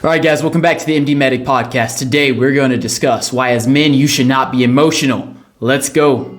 All right, guys, welcome back to the MD Medic Podcast. Today, we're going to discuss why as men, you should not be emotional. Let's go.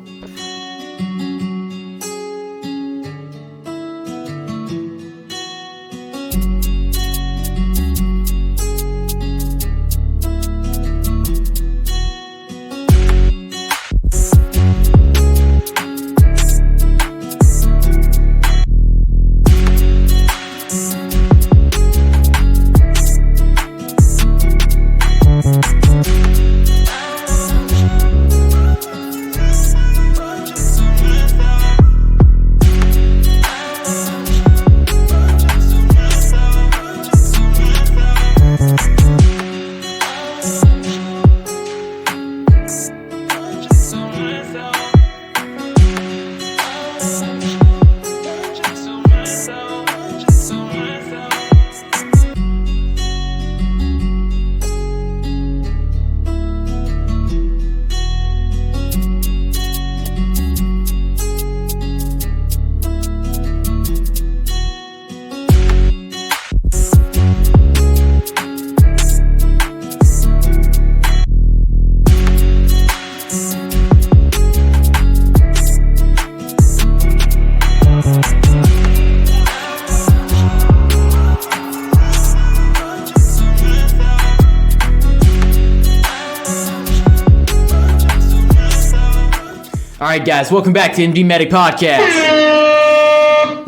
All right, guys, welcome back to MD Medic Podcast.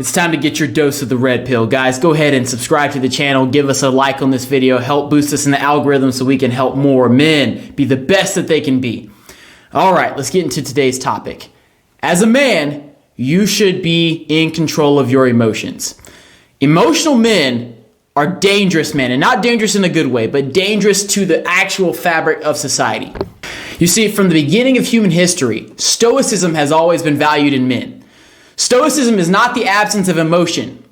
It's time to get your dose of the red pill. Guys, go ahead and subscribe to the channel. Give us a like on this video. Help boost us in the algorithm so we can help more men be the best that they can be. All right, let's get into today's topic. As a man, you should be in control of your emotions. Emotional men are dangerous men, and not dangerous in a good way, but dangerous to the actual fabric of society. You see, from the beginning of human history, Stoicism has always been valued in men. Stoicism is not the absence of emotion.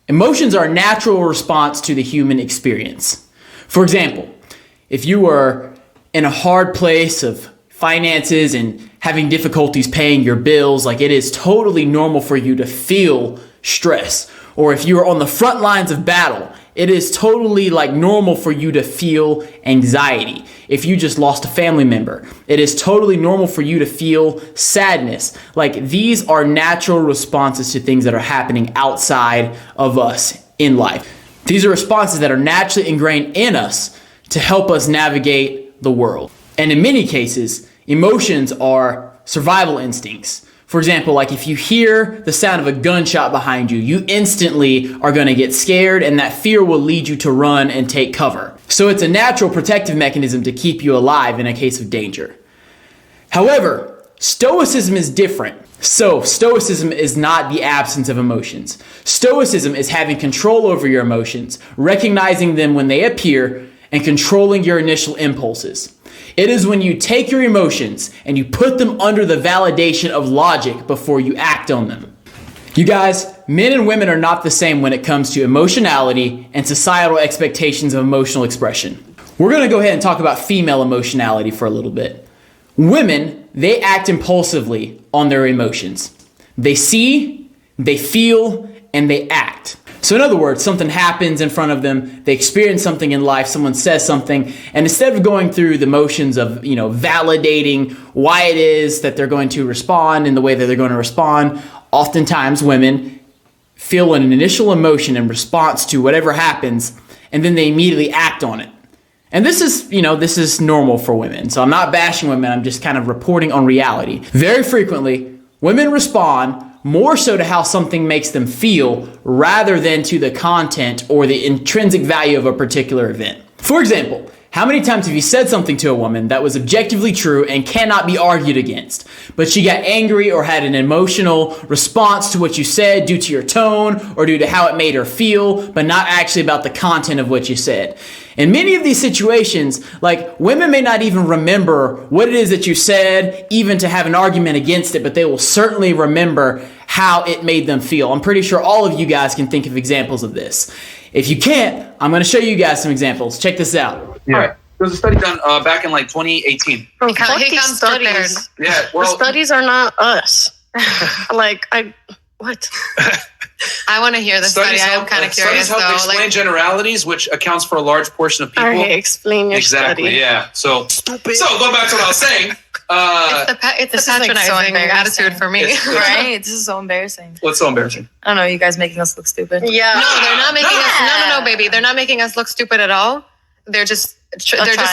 Emotions are a natural response to the human experience. For example, if you were in a hard place of finances and having difficulties paying your bills, like it is totally normal for you to feel stress. Or if you are on the front lines of battle, it is totally normal for you to feel anxiety. If you just lost a family member, it is totally normal for you to feel sadness. These are natural responses to things that are happening outside of us in life. These are responses that are naturally ingrained in us to help us navigate the world. And in many cases, emotions are survival instincts. For example, if you hear the sound of a gunshot behind you, you instantly are going to get scared, and that fear will lead you to run and take cover. So it's a natural protective mechanism to keep you alive in a case of danger. However, Stoicism is different. So Stoicism is not the absence of emotions. Stoicism is having control over your emotions, recognizing them when they appear, and controlling your initial impulses. It is when you take your emotions and you put them under the validation of logic before you act on them. You guys, men and women are not the same when it comes to emotionality and societal expectations of emotional expression. We're going to go ahead and talk about female emotionality for a little bit. Women, they act impulsively on their emotions. They see, they feel, and they act. So in other words, something happens in front of them, they experience something in life, someone says something, and instead of going through the motions of, validating why it is that they're going to respond in the way that they're going to respond, oftentimes women feel an initial emotion in response to whatever happens, and then they immediately act on it. And this is normal for women. So I'm not bashing women, I'm just kind of reporting on reality. Very frequently, women respond more so to how something makes them feel rather than to the content or the intrinsic value of a particular event. For example, how many times have you said something to a woman that was objectively true and cannot be argued against, but she got angry or had an emotional response to what you said due to your tone or due to how it made her feel, but not actually about the content of what you said? In many of these situations, women may not even remember what it is that you said, even to have an argument against it, but they will certainly remember how it made them feel. I'm pretty sure all of you guys can think of examples of this. If you can't, I'm going to show you guys some examples. Check this out. Yeah. All right. There was a study done back in 2018. Oh, fuck these studies. Yeah, well, the studies are not us. What? I want to hear the study. I am kind of curious. Studies help explain generalities, which accounts for a large portion of people. All right, explain your exactly, study. Yeah. So going back to what I was saying. It's the patronizing attitude for me. Right? This is so embarrassing. What's so embarrassing? I don't know. You guys making us look stupid. Yeah. No, they're not making us. No, baby. They're not making us look stupid at all. They're just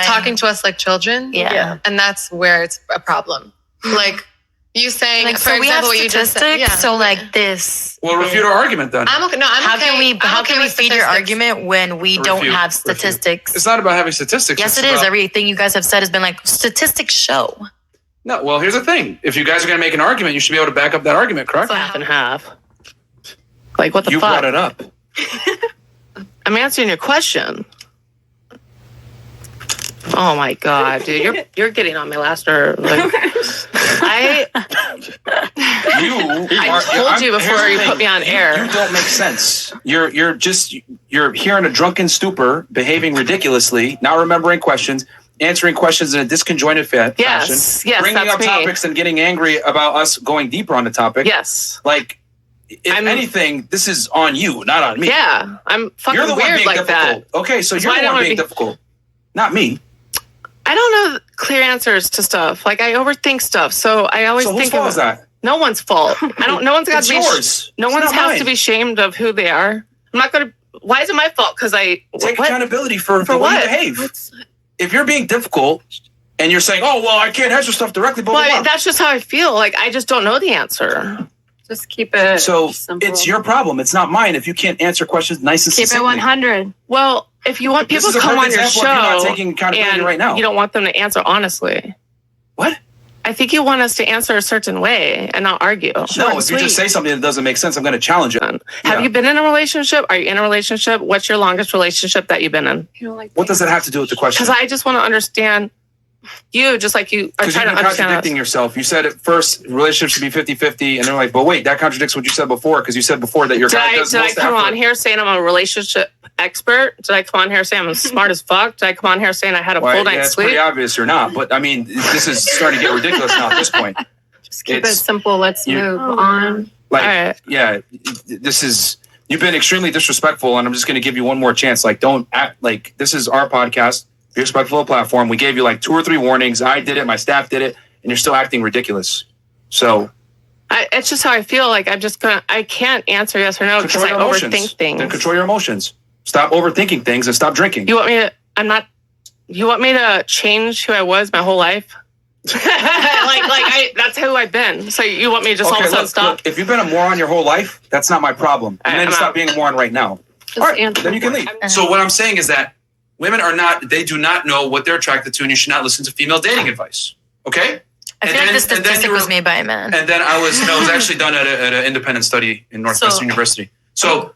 talking to us like children. Yeah. And that's where it's a problem. Like you saying, Like, for so we have example, what you just said. statistics. So like this. Well, refute our argument then. I'm okay. No, I'm How okay. can we feed your argument when we don't have statistics? It's not about having statistics. Yes, it is. Everything you guys have said has been like statistics show. No, well, here's the thing. If you guys are going to make an argument, you should be able to back up that argument, correct? It's half and half. Like, what the You fuck? brought it up. I'm answering your question. Oh my god, dude, you're getting on my last nerve. Like, I told you before you put me on air. You don't make sense. You're here in a drunken stupor, behaving ridiculously, not remembering questions, answering questions in a disconjointed fashion, Yes, bringing that's up me. topics and getting angry about us going deeper on the topic. Yes. Like, if anything, this is on you, not on me. Yeah, I'm fucking You're the one weird being like difficult. that. Okay, so That's you're why I the don't one wanna being be- difficult, not me. I don't know clear answers to stuff. Like, I overthink stuff, so I always So whose think fault is that? No one's fault. I don't. No one's got It's to be. yours. No It's one not has mine. to be ashamed of who they are. I'm not gonna. Why is it my fault? Because I Take what? accountability for the way what? you behave. If you're being difficult and you're saying, "Oh, well, I can't answer stuff directly," blah, Well, blah, I blah. mean, that's just how I feel. Like, I just don't know the answer. Just keep it. So simple. it's your problem. It's not mine. If you can't answer questions nice and Keep it succinctly. 100. Well, if you want people This to is a come on perfect your example of you not show taking accountability and right now. you don't want them to answer honestly. What? I think you want us to answer a certain way and not argue. No, if you just say something that doesn't make sense, I'm going to challenge it. Have you been in a relationship? Are you in a relationship? What's your longest relationship that you've been in? What does that have to do with the question? Because I just want to understand you, just like you are Because trying you've to been understand us. contradicting yourself. You said at first relationships should be 50-50, and they're like, but wait, that contradicts what you said before, because you said before that your guy does Did I most come effort. on here saying I'm a relationship expert? Did I come on here saying I'm smart as fuck? Did I come on here saying I had a Well, full yeah, night's it's sleep? pretty obvious you're not, but I mean, this is starting to get ridiculous now at this point. Just keep it It's- simple. Let's move on. Like, All right. yeah, this is, you've been extremely disrespectful, and I'm just going to give you one more chance. Like, don't act like this is our podcast. Be respectful of the platform. We gave you like 2 or 3 warnings. I did it. My staff did it, and you're still acting ridiculous. So It's just how I feel. Like I can't answer yes or no because control I your emotions. overthink things. Then control your emotions. Stop overthinking things and stop drinking. You want me to? You want me to change who I was my whole life? That's who I've been. So you want me to just all of a sudden stop? Look, if you've been a moron your whole life, that's not my problem. All And right, then you I'm stop out. being a moron right now. All right, then you can leave. So what I'm saying is that women they do not know what they're attracted to, and you should not listen to female dating advice. Okay? I feel like the statistic was made by a man. And then it was actually done at an independent study in Northwestern University. So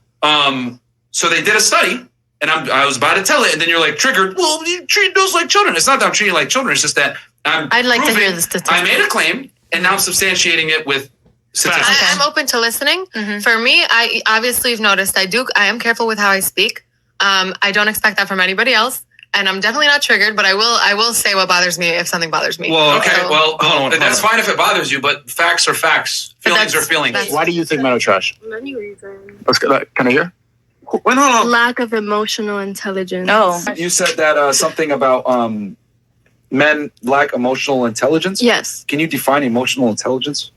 they did a study, and I was about to tell it, and then you're like triggered. Well, you treat those like children. It's not that I'm treating you like children. It's just that I'd like to hear the statistic. I made a claim, and now I'm substantiating it with statistics. I'm open to listening. Mhm. For me, I obviously have noticed I am careful with how I speak. I don't expect that from anybody else. And I'm definitely not triggered, but I will say what bothers me if something bothers me. Well, okay. So- Well, Hold on. that's fine if it bothers you, but facts are facts. Feelings are feelings. that's- Why do you think men are trash? Many reasons. Let's get, can I hear? Wait, no. Lack of emotional intelligence. No. You said that something about men lack emotional intelligence. Yes. Can you define emotional intelligence?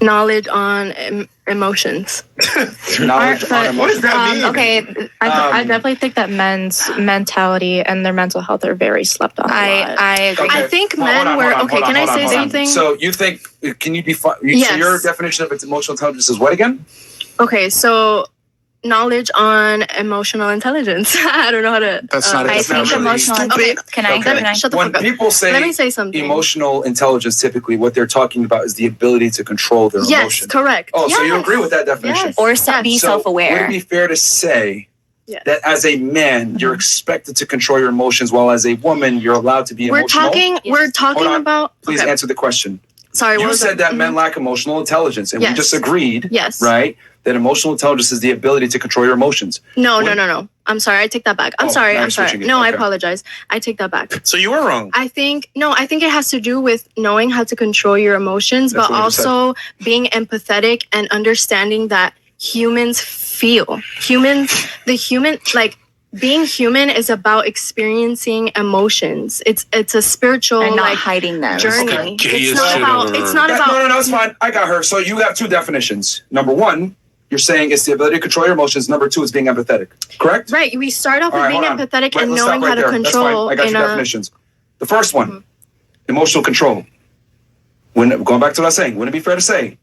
Knowledge on emotions. Knowledge on But, emotions. What does that mean? Okay, I definitely think that men's mentality and their mental health are very slept on. I agree. I think Hold men on, were... hold on, Okay, hold on, can I hold on, say hold on. something? So you think, can you define, so Yes. your definition of emotional intelligence is what again? Okay, so knowledge on emotional intelligence. I don't know how to... That's not it. I That's not think really emotional. Okay. Can I? Okay. Can I? Shut the When fuck up. people say Let me say something. emotional intelligence, typically what they're talking about is the ability to control their Yes, emotion. correct. Oh, so you Yes. agree with that definition? Yes. Or Yes. be So would self-aware. it be fair to say Yes. that as a man, you're expected to control your emotions, while as a woman, you're allowed to be We're emotional? talking Hold on. about... Please okay. answer the question. Sorry, what You was said it? that Mhm. men lack emotional intelligence, and we Yes. just agreed, Yes. right, that emotional intelligence is the ability to control your emotions. No, What- no, no, no. I'm sorry. I take that back. I'm sorry. No, I apologize. I take that back. So you were wrong. I think it has to do with knowing how to control your emotions, but also being empathetic and understanding that humans feel. Being human is about experiencing emotions. It's a spiritual and not hiding them journey. Okay. It's not about. No, it's fine. I got her. So you have two definitions. Number one, you're saying it's the ability to control your emotions. Number two is being empathetic. Correct? Right. We start off with being empathetic and let's knowing stop how to there. control. That's fine. I got your definitions. The first one, emotional control. Going back to what I was saying, wouldn't it be fair to say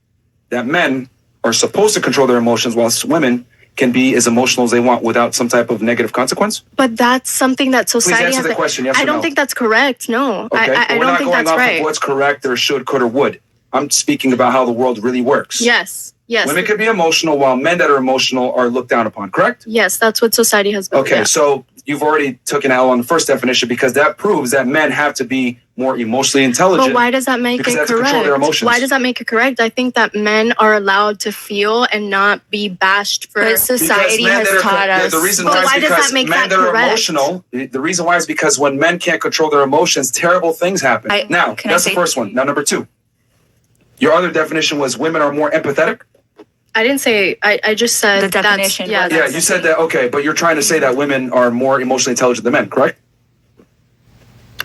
that men are supposed to control their emotions whilst women can be as emotional as they want without some type of negative consequence? But that's something that society Please answer has. the question, yes or I don't no. think that's correct. No, Okay. I don't think that's right. Of what's correct or should, could, or would. I'm speaking about how the world really works. Yes. Women can be emotional while men that are emotional are looked down upon, correct? Yes, that's what society has built. Okay, so you've already took an L on the first definition because that proves that men have to be more emotionally intelligent. But why does that make it correct? Control their emotions. Why does that make it correct? I think that men are allowed to feel and not be bashed for. But society has taught us. The reason But why why is does because that make men that that are correct? emotional. The reason why is because when men can't control their emotions, terrible things happen. Now, that's the first one. Now, number two. Your other definition was women are more empathetic. I didn't say. I just said The definition. Yeah, You said that. Okay, but you're trying to say that women are more emotionally intelligent than men, correct?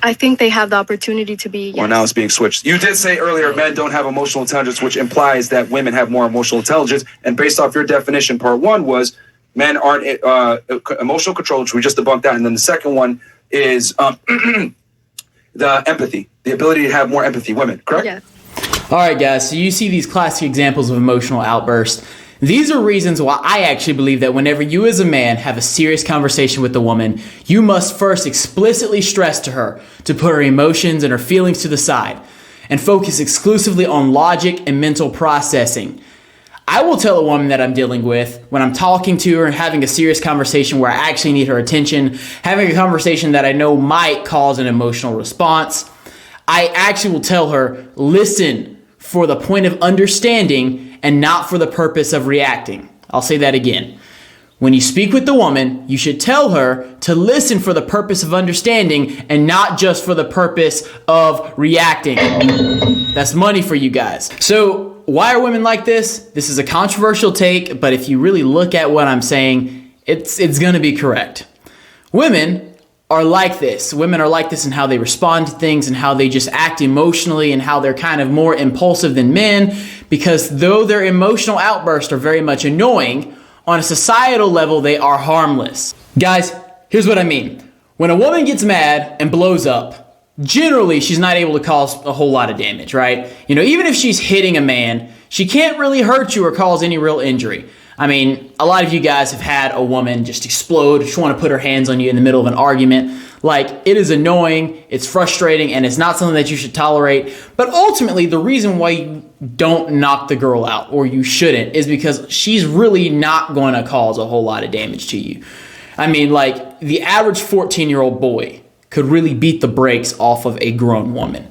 I think they have the opportunity to be. Yes. Well, now it's being switched. You did say earlier men don't have emotional intelligence, which implies that women have more emotional intelligence. And based off your definition, part one was men aren't emotional control, which we just debunked that. And then the second one is the empathy, the ability to have more empathy. Women, correct? Yeah. All right, guys, so you see these classic examples of emotional outbursts. These are reasons why I actually believe that whenever you as a man have a serious conversation with a woman, you must first explicitly stress to her to put her emotions and her feelings to the side and focus exclusively on logic and mental processing. I will tell a woman that I'm dealing with when I'm talking to her and having a serious conversation where I actually need her attention, having a conversation that I know might cause an emotional response. I actually will tell her, listen for the point of understanding and not for the purpose of reacting. I'll say that again. When you speak with the woman, you should tell her to listen for the purpose of understanding and not just for the purpose of reacting. That's money for you guys. So why are women like this? This is a controversial take, but if you really look at what I'm saying, it's going to be correct. Women are like this. Women are like this in how they respond to things and how they just act emotionally and how they're kind of more impulsive than men, because though their emotional outbursts are very much annoying, on a societal level, they are harmless. Guys, here's what I mean. When a woman gets mad and blows up, generally she's not able to cause a whole lot of damage, right? You know, even if she's hitting a man, she can't really hurt you or cause any real injury. I mean, a lot of you guys have had a woman just explode, just want to put her hands on you in the middle of an argument. Like, it is annoying, it's frustrating, and it's not something that you should tolerate. But ultimately, the reason why you don't knock the girl out, or you shouldn't, is because she's really not going to cause a whole lot of damage to you. I mean, like, the average 14-year-old boy could really beat the brakes off of a grown woman.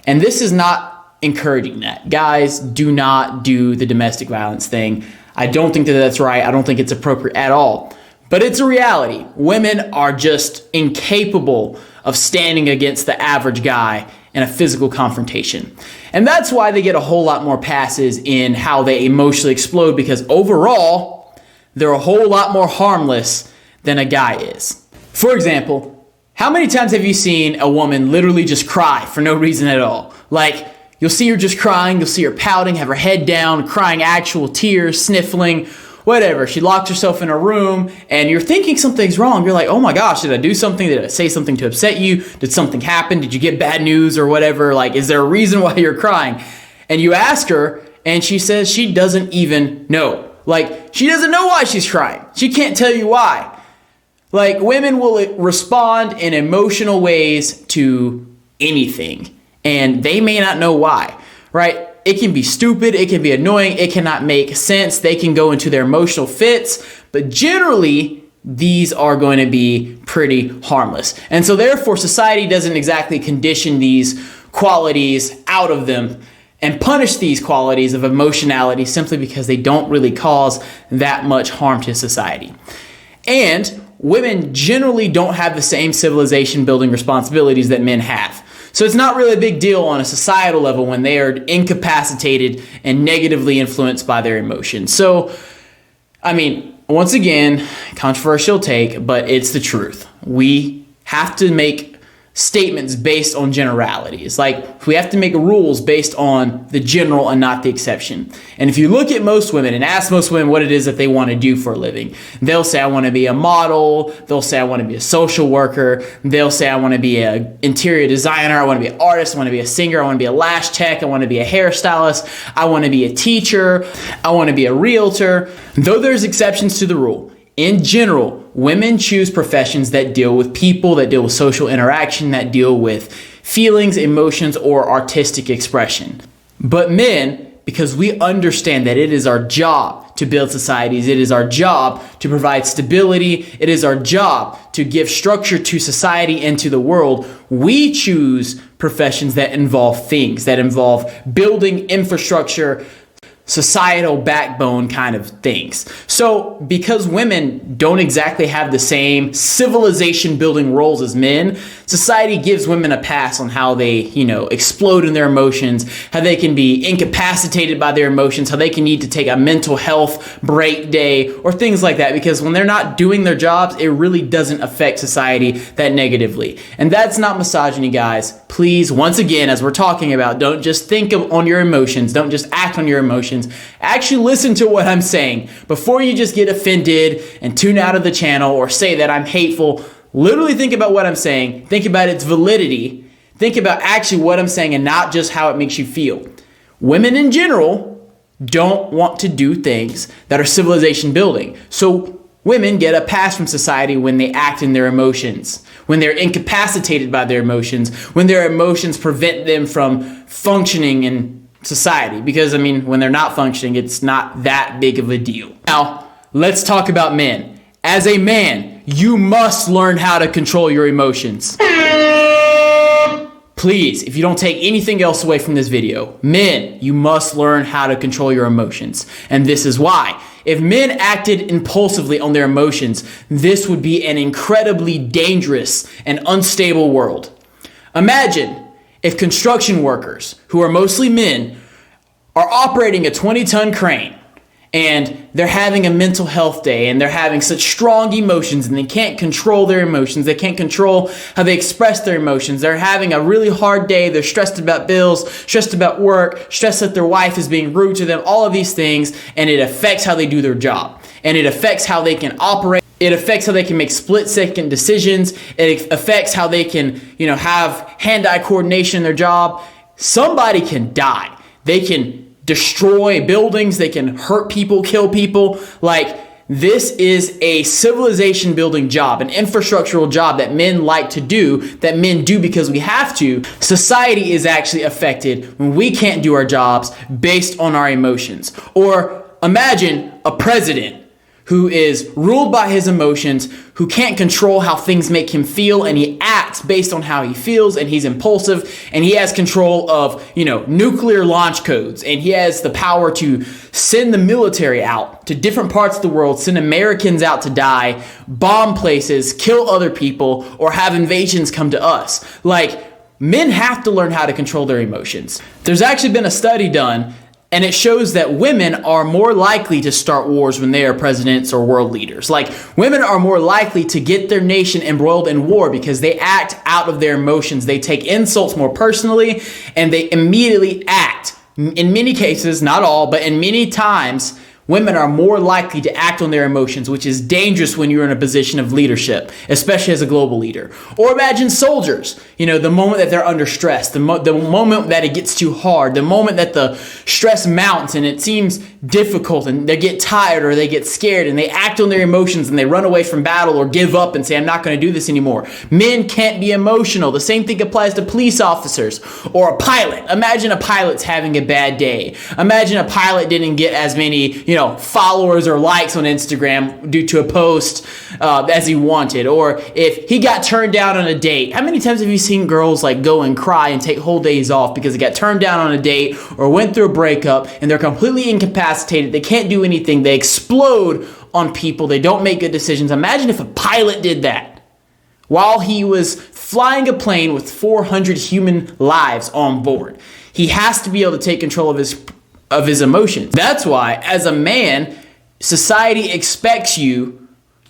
And this is not encouraging that. Guys, do not do the domestic violence thing. I don't think that that's right. I don't think it's appropriate at all. But it's a reality. Women are just incapable of standing against the average guy in a physical confrontation. And that's why they get a whole lot more passes in how they emotionally explode, because overall, they're a whole lot more harmless than a guy is. For example, how many times have you seen a woman literally just cry for no reason at all? Like, you'll see her just crying, you'll see her pouting, have her head down, crying actual tears, sniffling, whatever. She locks herself in a room and you're thinking something's wrong. You're like, oh my gosh, did I do something? Did I say something to upset you? Did something happen? Did you get bad news or whatever? Like, is there a reason why you're crying? And you ask her and she says she doesn't even know. Like, she doesn't know why she's crying. She can't tell you why. Like, women will respond in emotional ways to anything. And they may not know why, right? It can be stupid, it can be annoying, it cannot make sense, they can go into their emotional fits, but generally, these are going to be pretty harmless. And so therefore, society doesn't exactly condition these qualities out of them and punish these qualities of emotionality simply because they don't really cause that much harm to society. And women generally don't have the same civilization building responsibilities that men have. So it's not really a big deal on a societal level when they are incapacitated and negatively influenced by their emotions. So, I mean, once again, controversial take, but it's the truth. We have to make statements based on generalities. Like, we have to make rules based on the general and not the exception. And if you look at most women and ask most women what it is that they want to do for a living, they'll say, I want to be a model. They'll say, I want to be a social worker. They'll say, I want to be an interior designer. I want to be an artist. I want to be a singer. I want to be a lash tech. I want to be a hairstylist. I want to be a teacher. I want to be a realtor. Though there's exceptions to the rule, in general, women choose professions that deal with people, that deal with social interaction, that deal with feelings, emotions, or artistic expression. But men, because we understand that it is our job to build societies, it is our job to provide stability, it is our job to give structure to society and to the world, we choose professions that involve things, that involve building infrastructure, societal backbone kind of things. So because women don't exactly have the same civilization building roles as men, society gives women a pass on how they, explode in their emotions, how they can be incapacitated by their emotions, how they can need to take a mental health break day or things like that, because when they're not doing their jobs, it really doesn't affect society that negatively. And that's not misogyny, guys. Please, once again, as we're talking about, don't just think on your emotions, don't just act on your emotions. Actually listen to what I'm saying before you just get offended and tune out of the channel or say that I'm hateful. Literally think about what I'm saying. Think about its validity. Think about actually what I'm saying and not just how it makes you feel. Women in general don't want to do things that are civilization building. So women get a pass from society when they act in their emotions, when they're incapacitated by their emotions, when their emotions prevent them from functioning in society. Because, when they're not functioning, it's not that big of a deal. Now, let's talk about men. As a man, you must learn how to control your emotions. Please, if you don't take anything else away from this video, men, you must learn how to control your emotions. And this is why. If men acted impulsively on their emotions, this would be an incredibly dangerous and unstable world. Imagine if construction workers, who are mostly men, are operating a 20-ton crane and they're having a mental health day and they're having such strong emotions and they can't control their emotions. They can't control how they express their emotions. They're having a really hard day. They're stressed about bills, stressed about work, stressed that their wife is being rude to them, all of these things, and it affects how they do their job. And it affects how they can operate. It affects how they can make split-second decisions. It affects how they can, have hand-eye coordination in their job. Somebody can die. They can destroy buildings. They can hurt people, kill people. This is a civilization building job, an infrastructural job that men like to do, that men do because we have to. Society is actually affected when we can't do our jobs based on our emotions. Or imagine a president who is ruled by his emotions, who can't control how things make him feel, and he acts based on how he feels, and he's impulsive, and he has control of, nuclear launch codes, and he has the power to send the military out to different parts of the world, send Americans out to die, bomb places, kill other people, or have invasions come to us. Men have to learn how to control their emotions. There's actually been a study done, and it shows that women are more likely to start wars when they are presidents or world leaders. Women are more likely to get their nation embroiled in war because they act out of their emotions. They take insults more personally, and they immediately act. In many cases, not all, but in many times, women are more likely to act on their emotions, which is dangerous when you're in a position of leadership, especially as a global leader. Or imagine soldiers, the moment that they're under stress, the moment that it gets too hard, the moment that the stress mounts and it seems difficult and they get tired or they get scared and they act on their emotions and they run away from battle or give up and say, I'm not going to do this anymore. Men can't be emotional. The same thing applies to police officers or a pilot. Imagine a pilot's having a bad day. Imagine a pilot didn't get as many, followers or likes on Instagram due to a post as he wanted, or if he got turned down on a date. How many times have you seen girls go and cry and take whole days off because they got turned down on a date or went through a breakup and they're completely incapacitated incapacitated. They can't do anything. They explode on people. They don't make good decisions. Imagine if a pilot did that while he was flying a plane with 400 human lives on board. He has to be able to take control of his emotions. That's why, as a man, society expects you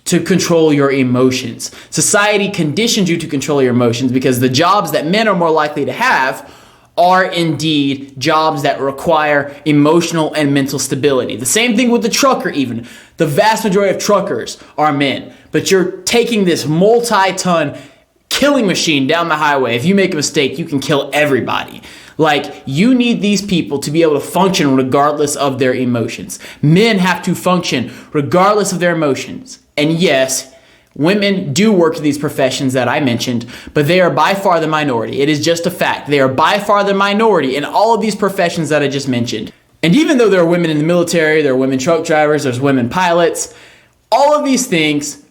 to control your emotions. Society conditions you to control your emotions because the jobs that men are more likely to have are indeed jobs that require emotional and mental stability. The same thing with the trucker even. The vast majority of truckers are men. But you're taking this multi-ton killing machine down the highway. If you make a mistake, you can kill everybody. Like, you need these people to be able to function regardless of their emotions. Men have to function regardless of their emotions. And yes, women do work in these professions that I mentioned, but they are by far the minority. It is just a fact. They are by far the minority in all of these professions that I just mentioned. And even though there are women in the military, there are women truck drivers, there's women pilots, all of these things,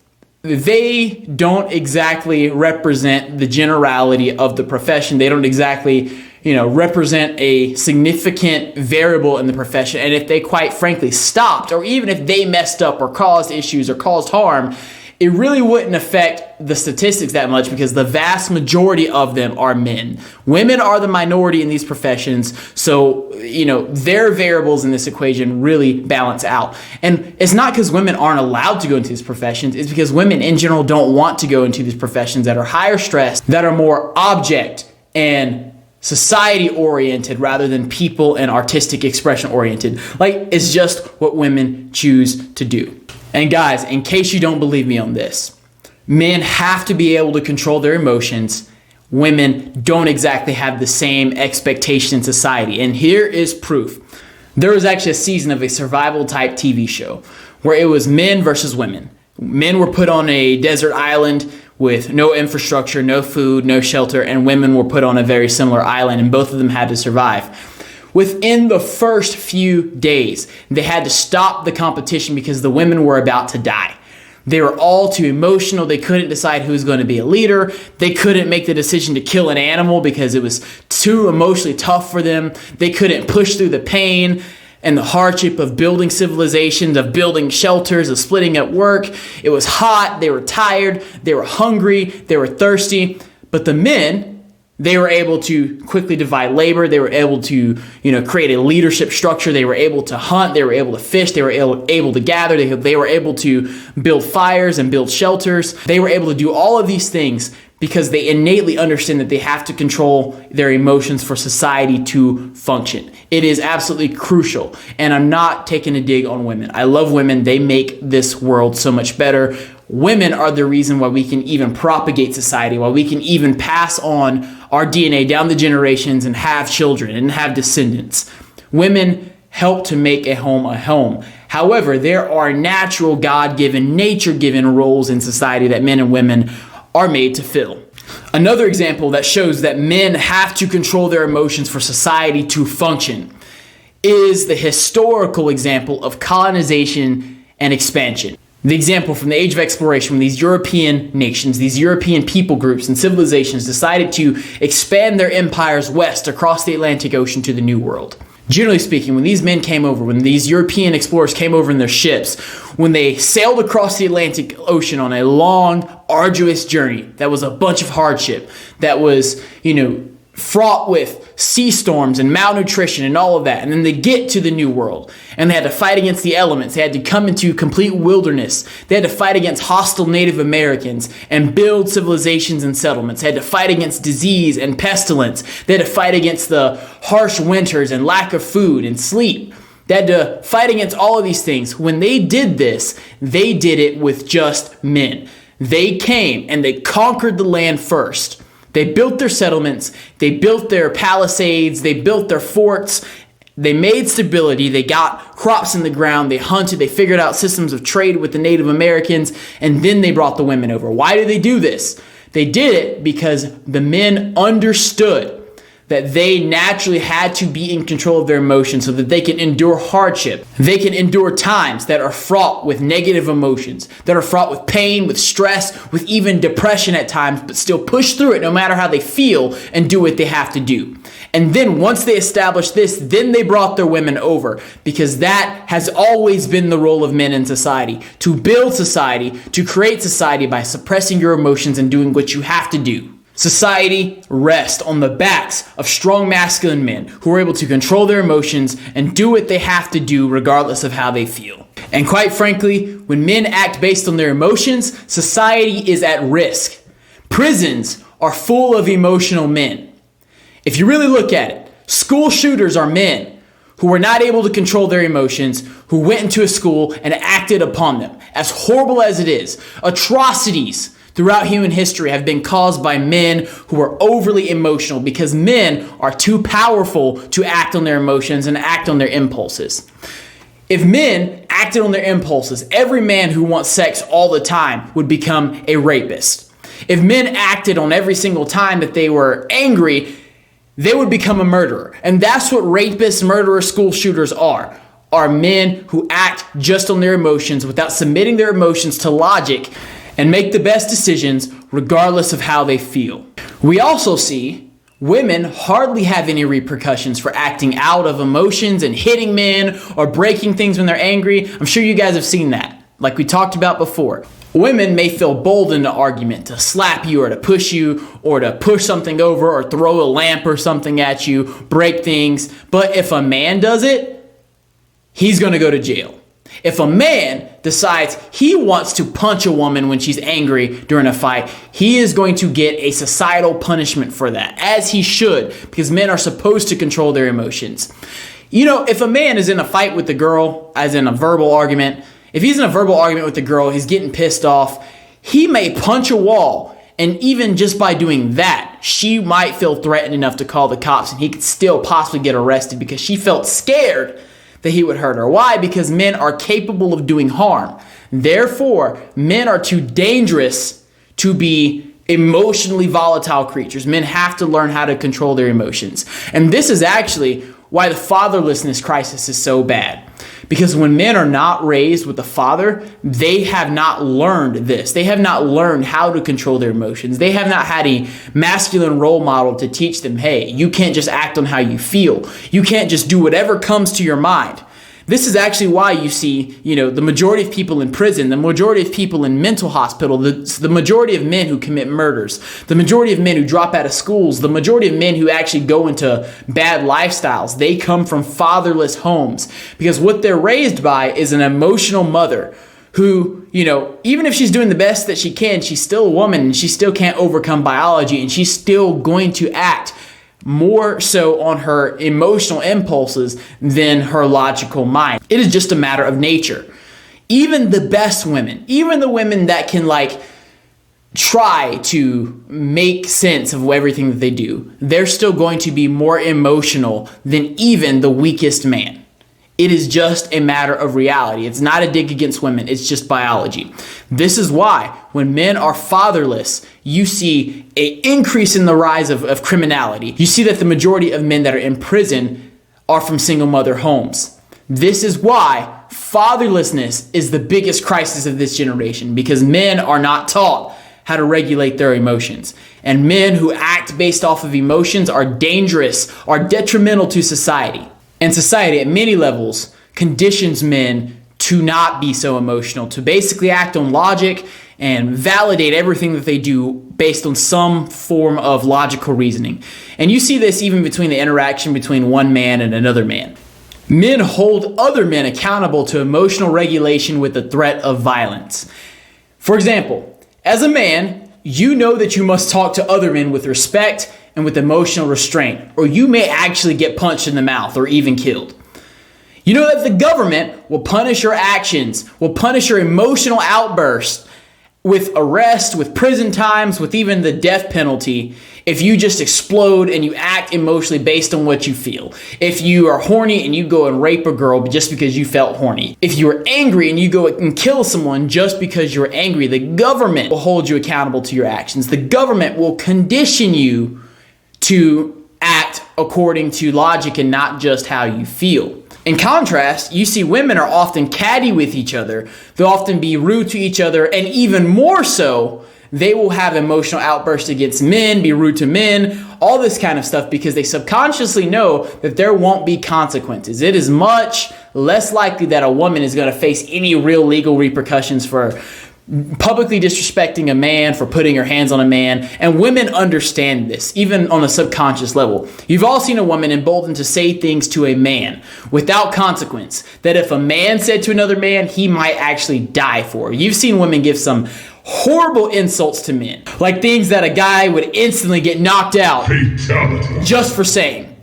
they don't exactly represent the generality of the profession. They don't exactly, represent a significant variable in the profession. And if they quite frankly stopped, or even if they messed up or caused issues or caused harm, it really wouldn't affect the statistics that much because the vast majority of them are men. Women are the minority in these professions, so their variables in this equation really balance out. And it's not because women aren't allowed to go into these professions, it's because women in general don't want to go into these professions that are higher stress, that are more object and society oriented rather than people and artistic expression oriented. Like, it's just what women choose to do. And guys, in case you don't believe me on this, men have to be able to control their emotions. Women don't exactly have the same expectation in society. And here is proof. There was actually a season of a survival type TV show where it was men versus women. Men were put on a desert island with no infrastructure, no food, no shelter, and women were put on a very similar island, and both of them had to survive. Within the first few days, they had to stop the competition because the women were about to die. They were all too emotional. They couldn't decide who was going to be a leader. They couldn't make the decision to kill an animal because it was too emotionally tough for them. They couldn't push through the pain and the hardship of building civilizations, of building shelters, of splitting up work. It was hot. They were tired. They were hungry. They were thirsty. But the men, they were able to quickly divide labor. They were able to, create a leadership structure. They were able to hunt. They were able to fish. They were able to gather. They were able to build fires and build shelters. They were able to do all of these things because they innately understand that they have to control their emotions for society to function. It is absolutely crucial. And I'm not taking a dig on women. I love women. They make this world so much better. Women are the reason why we can even propagate society, why we can even pass on our DNA down the generations and have children and have descendants. Women help to make a home a home. However, there are natural, God-given, nature-given roles in society that men and women are made to fill. Another example that shows that men have to control their emotions for society to function is the historical example of colonization and expansion. The example from the age of exploration when these European nations, these European people groups and civilizations decided to expand their empires west across the Atlantic Ocean to the New World. Generally speaking, when these men came over, when these European explorers came over in their ships, when they sailed across the Atlantic Ocean on a long, arduous journey, that was a bunch of hardship, that was, fraught with sea storms and malnutrition and all of that. And then they get to the New World and they had to fight against the elements. They had to come into complete wilderness. They had to fight against hostile Native Americans and build civilizations and settlements. They had to fight against disease and pestilence. They had to fight against the harsh winters and lack of food and sleep. They had to fight against all of these things. When they did this, they did it with just men. They came and they conquered the land first. They built their settlements, they built their palisades, they built their forts, they made stability, they got crops in the ground, they hunted, they figured out systems of trade with the Native Americans, and then they brought the women over. Why did they do this? They did it because the men understood that they naturally had to be in control of their emotions so that they can endure hardship. They can endure times that are fraught with negative emotions, that are fraught with pain, with stress, with even depression at times, but still push through it no matter how they feel and do what they have to do. And then once they established this, then they brought their women over, because that has always been the role of men in society, to build society, to create society by suppressing your emotions and doing what you have to do. Society rests on the backs of strong masculine men who are able to control their emotions and do what they have to do regardless of how they feel. And quite frankly, when men act based on their emotions, society is at risk. Prisons are full of emotional men. If you really look at it, school shooters are men who were not able to control their emotions, who went into a school and acted upon them. As horrible as it is, atrocities throughout human history have been caused by men who are overly emotional, because men are too powerful to act on their emotions and act on their impulses. If men acted on their impulses, every man who wants sex all the time would become a rapist. If men acted on every single time that they were angry, they would become a murderer. And that's what rapists, murderers, school shooters are men who act just on their emotions without submitting their emotions to logic and make the best decisions regardless of how they feel. We also see women hardly have any repercussions for acting out of emotions and hitting men or breaking things when they're angry. I'm sure you guys have seen that, like we talked about before. Women may feel bold in an argument to slap you or to push you or to push something over or throw a lamp or something at you, break things. But if a man does it, he's going to go to jail. If a man decides he wants to punch a woman when she's angry during a fight, he is going to get a societal punishment for that, as he should, because men are supposed to control their emotions. You know, if a man is in a fight with the girl, as in a verbal argument, if he's in a verbal argument with the girl, he's getting pissed off, he may punch a wall. And even just by doing that, she might feel threatened enough to call the cops, and he could still possibly get arrested because she felt scared that he would hurt her. Why? Because men are capable of doing harm. Therefore, men are too dangerous to be emotionally volatile creatures. Men have to learn how to control their emotions. And this is actually why the fatherlessness crisis is so bad. Because when men are not raised with a father, they have not learned this. They have not learned how to control their emotions. They have not had a masculine role model to teach them, hey, you can't just act on how you feel. You can't just do whatever comes to your mind. This is actually why you see, the majority of people in prison, the majority of people in mental hospital, the majority of men who commit murders, the majority of men who drop out of schools, the majority of men who actually go into bad lifestyles, they come from fatherless homes, because what they're raised by is an emotional mother who, even if she's doing the best that she can, she's still a woman and she still can't overcome biology, and she's still going to act more so on her emotional impulses than her logical mind. It is just a matter of nature. Even the best women, even the women that can try to make sense of everything that they do, they're still going to be more emotional than even the weakest man. It is just a matter of reality. It's not a dig against women. It's just biology. This is why when men are fatherless, you see an increase in the rise of criminality. You see that the majority of men that are in prison are from single mother homes. This is why fatherlessness is the biggest crisis of this generation, because men are not taught how to regulate their emotions. And men who act based off of emotions are dangerous, are detrimental to society. And society at many levels conditions men to not be so emotional, to basically act on logic and validate everything that they do based on some form of logical reasoning. And you see this even between the interaction between one man and another man. Men hold other men accountable to emotional regulation with the threat of violence. For example, as a man, you know that you must talk to other men with respect and with emotional restraint, or you may actually get punched in the mouth or even killed. You know that the government will punish your actions, will punish your emotional outbursts with arrest, with prison times, with even the death penalty if you just explode and you act emotionally based on what you feel. If you are horny and you go and rape a girl just because you felt horny. If you are angry and you go and kill someone just because you're angry, the government will hold you accountable to your actions. The government will condition you to act according to logic and not just how you feel. In contrast, you see women are often catty with each other. They'll often be rude to each other, and even more so, they will have emotional outbursts against men, be rude to men, all this kind of stuff, because they subconsciously know that there won't be consequences. It is much less likely that a woman is going to face any real legal repercussions for publicly disrespecting a man, for putting her hands on a man. And women understand this, even on a subconscious level. You've all seen a woman emboldened to say things to a man without consequence, that if a man said to another man, he might actually die for. You've seen women give some horrible insults to men, like things that a guy would instantly get knocked out just for saying.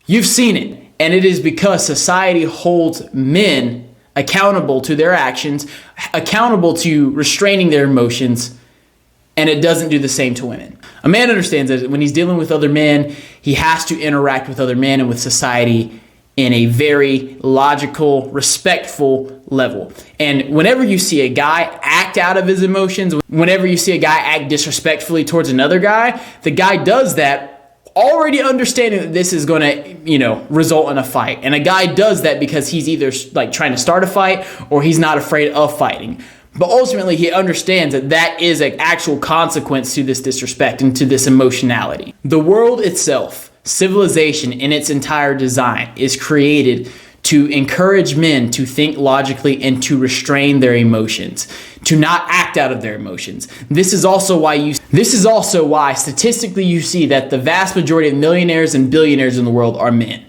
You've seen it. And it is because society holds men accountable to their actions, accountable to restraining their emotions, and it doesn't do the same to women. A man understands that when he's dealing with other men, he has to interact with other men and with society in a very logical, respectful level. And whenever you see a guy act out of his emotions, whenever you see a guy act disrespectfully towards another guy, the guy does that already understanding that this is going to, result in a fight. And a guy does that because he's either like trying to start a fight or he's not afraid of fighting. But ultimately, he understands that that is an actual consequence to this disrespect and to this emotionality. The world itself, civilization in its entire design, is created to encourage men to think logically and to restrain their emotions, to not act out of their emotions. This is also why statistically you see that the vast majority of millionaires and billionaires in the world are men.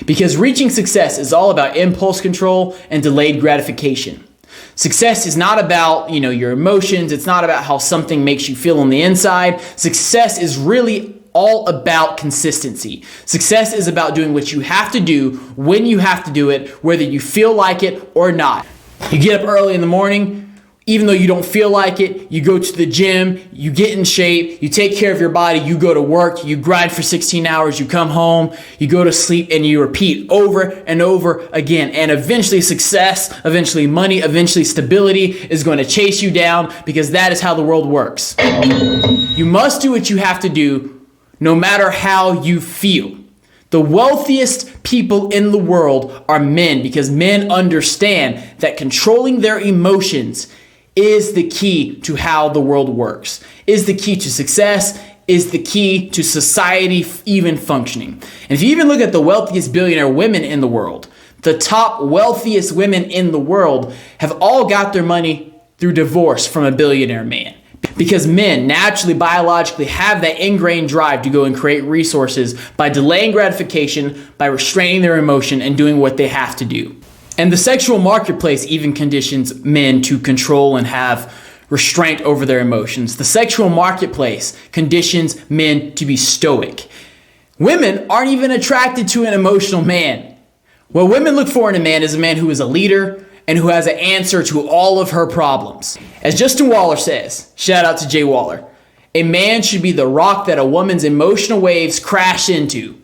Because reaching success is all about impulse control and delayed gratification. Success is not about, your emotions. It's not about how something makes you feel on the inside. Success is really all about consistency. Success is about doing what you have to do when you have to do it, whether you feel like it or not. You get up early in the morning, even though you don't feel like it, you go to the gym, you get in shape, you take care of your body, you go to work, you grind for 16 hours, you come home, you go to sleep, and you repeat over and over again. And eventually success, eventually money, eventually stability is going to chase you down, because that is how the world works. You must do what you have to do no matter how you feel. The wealthiest people in the world are men, because men understand that controlling their emotions is the key to how the world works, is the key to success, is the key to society even functioning. And if you even look at the wealthiest billionaire women in the world, the top wealthiest women in the world have all got their money through divorce from a billionaire man. Because men naturally, biologically have that ingrained drive to go and create resources by delaying gratification, by restraining their emotion and doing what they have to do. And the sexual marketplace even conditions men to control and have restraint over their emotions. The sexual marketplace conditions men to be stoic. Women aren't even attracted to an emotional man. What women look for in a man is a man who is a leader and who has an answer to all of her problems. As Justin Waller says, shout out to Jay Waller, a man should be the rock that a woman's emotional waves crash into.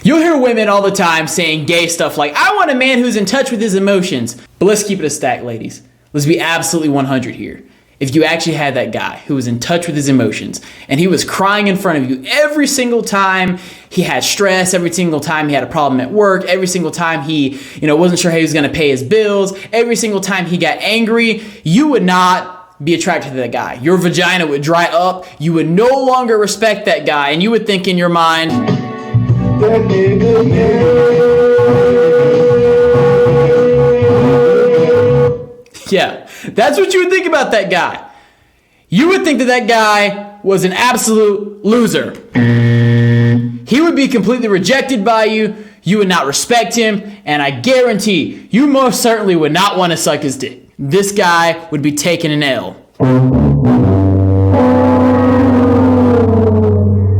You'll hear women all the time saying gay stuff like, I want a man who's in touch with his emotions. But let's keep it a stack, ladies. Let's be absolutely 100 here. If you actually had that guy who was in touch with his emotions and he was crying in front of you every single time he had stress, every single time he had a problem at work, every single time he, wasn't sure how he was going to pay his bills, every single time he got angry, you would not be attracted to that guy. Your vagina would dry up. You would no longer respect that guy, and you would think in your mind, yeah, that's what you would think about that guy. You would think that that guy was an absolute loser. He would be completely rejected by you. You would not respect him. And I guarantee you most certainly would not want to suck his dick. This guy would be taking an L.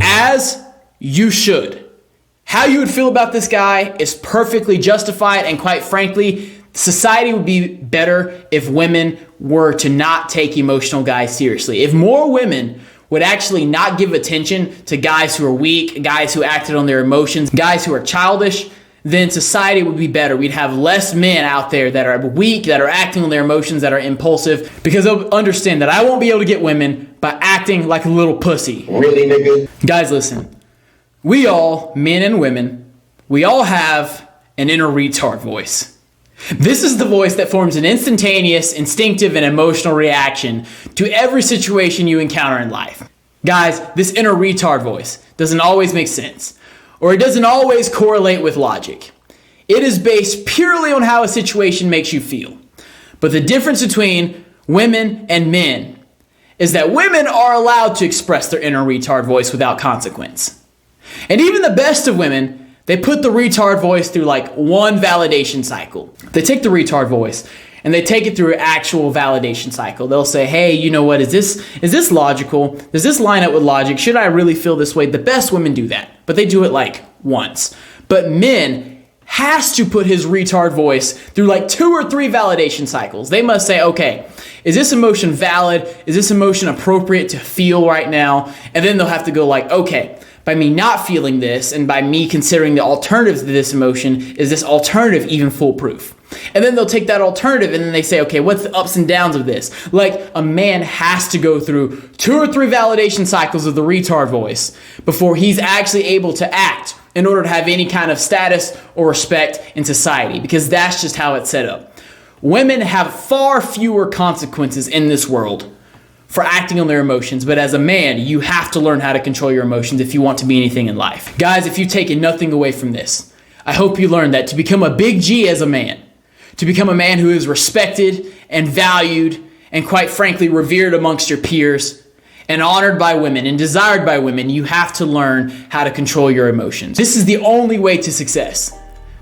As you should. How you would feel about this guy is perfectly justified, and quite frankly, society would be better if women were to not take emotional guys seriously. If more women would actually not give attention to guys who are weak, guys who acted on their emotions, guys who are childish, then society would be better. We'd have less men out there that are weak, that are acting on their emotions, that are impulsive, because they'll understand that I won't be able to get women by acting like a little pussy. Really, nigga? Guys, listen. We all, men and women, we all have an inner retard voice. This is the voice that forms an instantaneous, instinctive, and emotional reaction to every situation you encounter in life. Guys, this inner retard voice doesn't always make sense, or it doesn't always correlate with logic. It is based purely on how a situation makes you feel. But the difference between women and men is that women are allowed to express their inner retard voice without consequence. And even the best of women, they put the retard voice through like one validation cycle. They take the retard voice and they take it through an actual validation cycle. They'll say, hey, you know what, is this logical? Does this line up with logic? Should I really feel this way? The best women do that, but they do it like once. But men has to put his retard voice through like 2 or 3 validation cycles. They must say, okay, is this emotion valid? Is this emotion appropriate to feel right now? And then they'll have to go like, okay, by me not feeling this and by me considering the alternatives to this emotion, is this alternative even foolproof? And then they'll take that alternative and then they say, okay, what's the ups and downs of this? Like a man has to go through 2 or 3 validation cycles of the retard voice before he's actually able to act in order to have any kind of status or respect in society, because that's just how it's set up. Women have far fewer consequences in this world for acting on their emotions, but as a man, you have to learn how to control your emotions if you want to be anything in life. Guys, if you've taken nothing away from this, I hope you learned that to become a big G as a man, to become a man who is respected and valued and quite frankly revered amongst your peers and honored by women and desired by women, you have to learn how to control your emotions. This is the only way to success.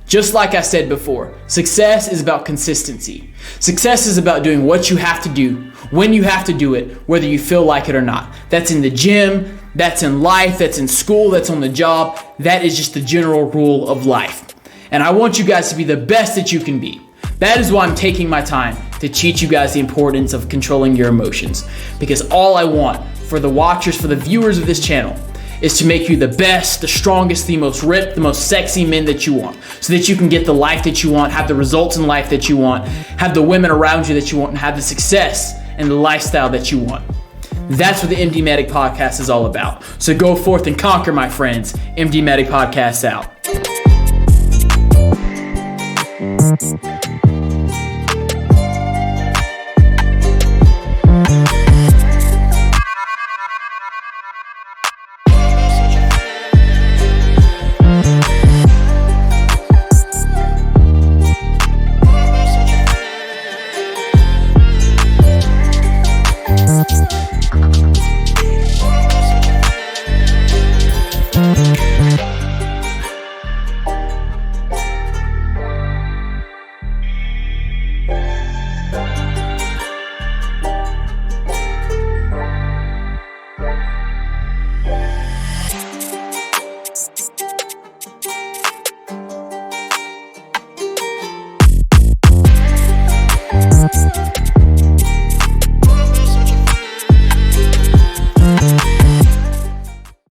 Just like I said before, success is about consistency. Success is about doing what you have to do, when you have to do it, whether you feel like it or not. That's in the gym, that's in life, that's in school, that's on the job. That is just the general rule of life. And I want you guys to be the best that you can be. That is why I'm taking my time to teach you guys the importance of controlling your emotions. Because all I want for the watchers, for the viewers of this channel, is to make you the best, the strongest, the most ripped, the most sexy men that you want, so that you can get the life that you want, have the results in life that you want, have the women around you that you want, and have the success and the lifestyle that you want. That's what the MD Medic Podcast is all about. So go forth and conquer, my friends. MD Medic Podcast out.